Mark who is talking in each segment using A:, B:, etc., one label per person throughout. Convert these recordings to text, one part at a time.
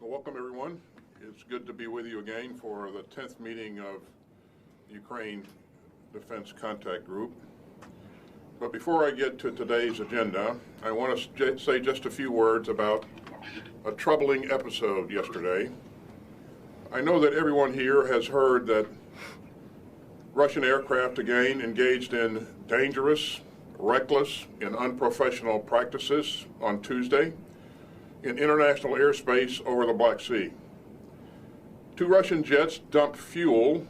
A: Well, welcome everyone. It's good to be with you again for the 10th meeting of the Ukraine Defense Contact Group. But before I get to today's agenda, I want to say just a few words about a troubling episode yesterday. I know that everyone here has heard that Russian aircraft again engaged in dangerous, reckless, and unprofessional practices on Tuesday in international airspace over the Black Sea. Two Russian jets dumped fuel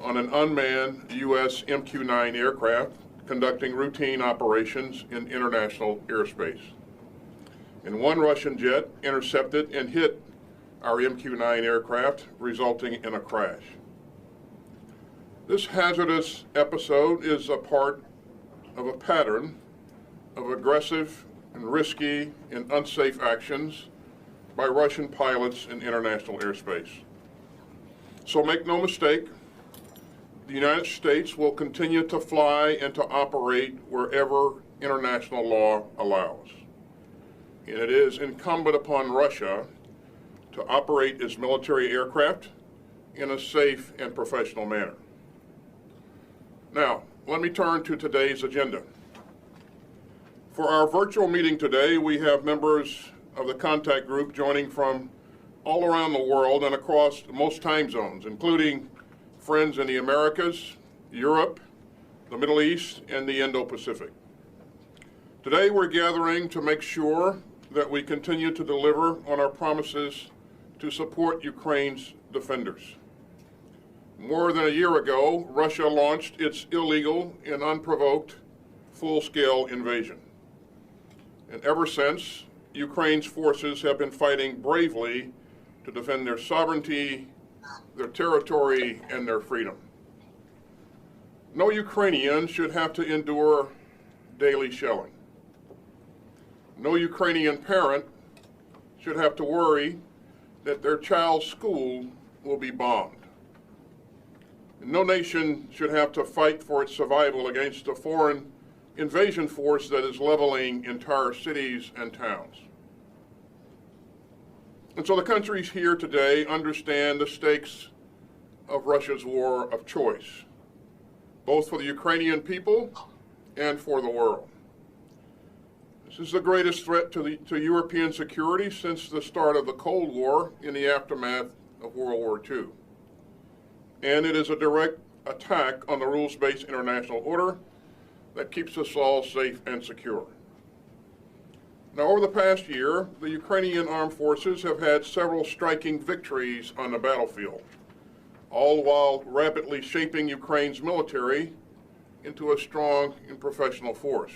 A: on an unmanned U.S. MQ-9 aircraft conducting routine operations in international airspace. And one Russian jet intercepted and hit our MQ-9 aircraft, resulting in a crash. This hazardous episode is a part of a pattern of aggressive and risky and unsafe actions by Russian pilots in international airspace. So make no mistake, the United States will continue to fly and to operate wherever international law allows. And it is incumbent upon Russia to operate its military aircraft in a safe and professional manner. Now, let me turn to today's agenda. For our virtual meeting today, we have members of the contact group joining from all around the world and across most time zones, including friends in the Americas, Europe, the Middle East, and the Indo-Pacific. Today, we're gathering to make sure that we continue to deliver on our promises to support Ukraine's defenders. More than a year ago, Russia launched its illegal and unprovoked full-scale invasion. And ever since, Ukraine's forces have been fighting bravely to defend their sovereignty, their territory, and their freedom. No Ukrainian should have to endure daily shelling. No Ukrainian parent should have to worry that their child's school will be bombed. And no nation should have to fight for its survival against a foreign invasion force that is leveling entire cities and towns. And so the countries here today understand the stakes of Russia's war of choice, both for the Ukrainian people and for the world. This is the greatest threat to European security since the start of the Cold War in the aftermath of World War II. And it is a direct attack on the rules-based international order that keeps us all safe and secure. Now, over the past year, the Ukrainian armed forces have had several striking victories on the battlefield, all while rapidly shaping Ukraine's military into a strong and professional force.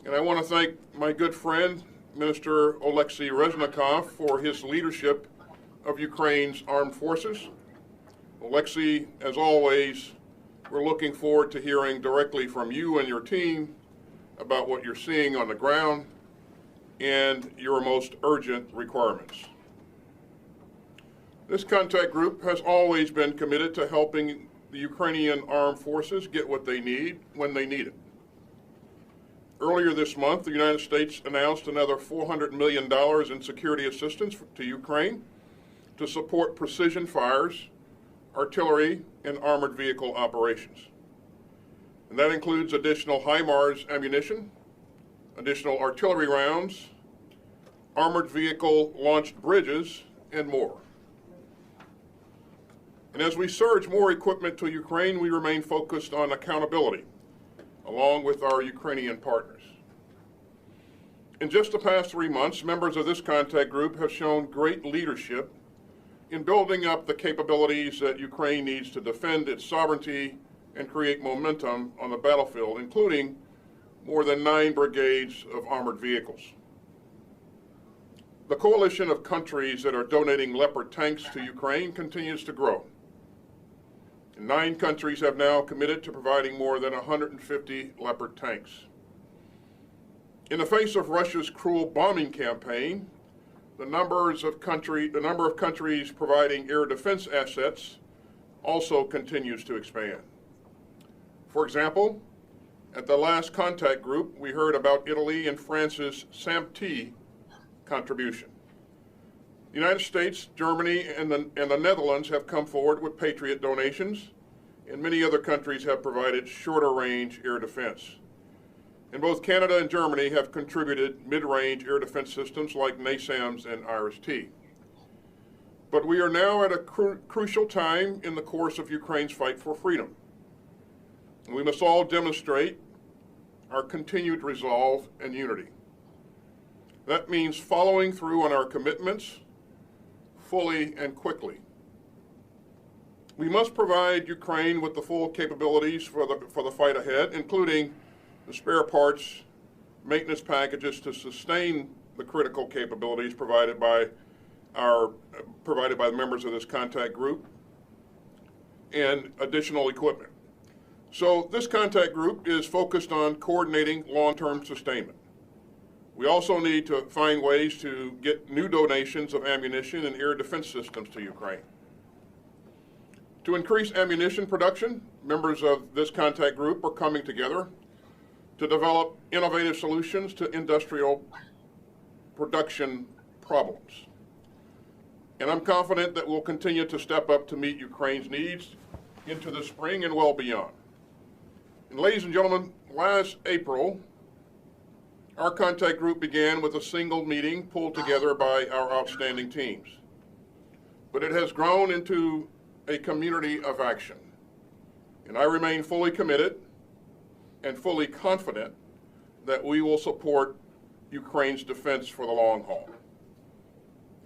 A: And I want to thank my good friend, Minister Oleksiy Reznikov, for his leadership of Ukraine's armed forces. Oleksiy, as always, we're looking forward to hearing directly from you and your team about what you're seeing on the ground and your most urgent requirements. This contact group has always been committed to helping the Ukrainian armed forces get what they need when they need it. Earlier this month, the United States announced another $400 million in security assistance to Ukraine to support precision fires, artillery, and armored vehicle operations. And that includes additional HIMARS ammunition, additional artillery rounds, armored vehicle launched bridges, and more. And as we surge more equipment to Ukraine, we remain focused on accountability, along with our Ukrainian partners. In just the past 3 months, members of this contact group have shown great leadership in building up the capabilities that Ukraine needs to defend its sovereignty and create momentum on the battlefield, including more than 9 brigades of armored vehicles. The coalition of countries that are donating Leopard tanks to Ukraine continues to grow. And 9 countries have now committed to providing more than 150 Leopard tanks. In the face of Russia's cruel bombing campaign, the number of countries providing air defense assets also continues to expand. For example, at the last contact group, we heard about Italy and France's SAMP-T contribution. The United States, Germany, and the Netherlands have come forward with Patriot donations, and many other countries have provided shorter-range air defense. And both Canada and Germany have contributed mid-range air defense systems like NASAMS and IRIS-T. But we are now at a crucial time in the course of Ukraine's fight for freedom. And we must all demonstrate our continued resolve and unity. That means following through on our commitments fully and quickly. We must provide Ukraine with the full capabilities for the fight ahead, including the spare parts, maintenance packages to sustain the critical capabilities provided by the members of this contact group, and additional equipment. So this contact group is focused on coordinating long-term sustainment. We also need to find ways to get new donations of ammunition and air defense systems to Ukraine. To increase ammunition production, members of this contact group are coming together to develop innovative solutions to industrial production problems. And I'm confident that we'll continue to step up to meet Ukraine's needs into the spring and well beyond. And ladies and gentlemen, last April, our contact group began with a single meeting pulled together by our outstanding teams. But it has grown into a community of action. And I remain fully committed and fully confident that we will support Ukraine's defense for the long haul.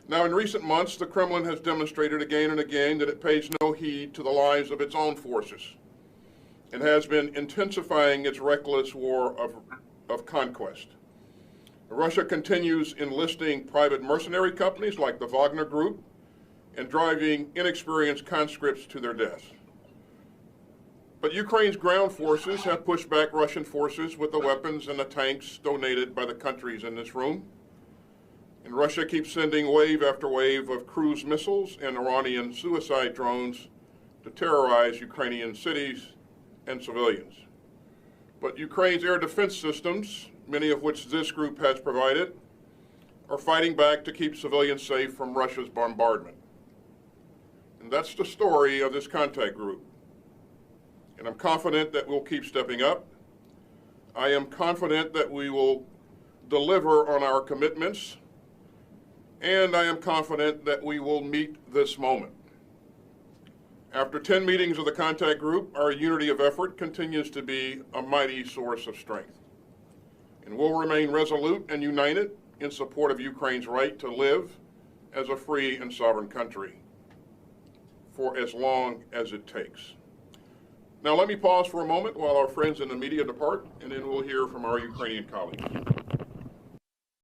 A: Now, in recent months, the Kremlin has demonstrated again and again that it pays no heed to the lives of its own forces and has been intensifying its reckless war of conquest. Russia continues enlisting private mercenary companies like the Wagner Group and driving inexperienced conscripts to their deaths. But Ukraine's ground forces have pushed back Russian forces with the weapons and the tanks donated by the countries in this room. And Russia keeps sending wave after wave of cruise missiles and Iranian suicide drones to terrorize Ukrainian cities and civilians. But Ukraine's air defense systems, many of which this group has provided, are fighting back to keep civilians safe from Russia's bombardment. And that's the story of this contact group. And I'm confident that we'll keep stepping up. I am confident that we will deliver on our commitments. And I am confident that we will meet this moment. After 10 meetings of the contact group, our unity of effort continues to be a mighty source of strength. And we'll remain resolute and united in support of Ukraine's right to live as a free and sovereign country for as long as it takes. Now let me pause for a moment while our friends in the media depart, and then we'll hear from our Ukrainian colleagues.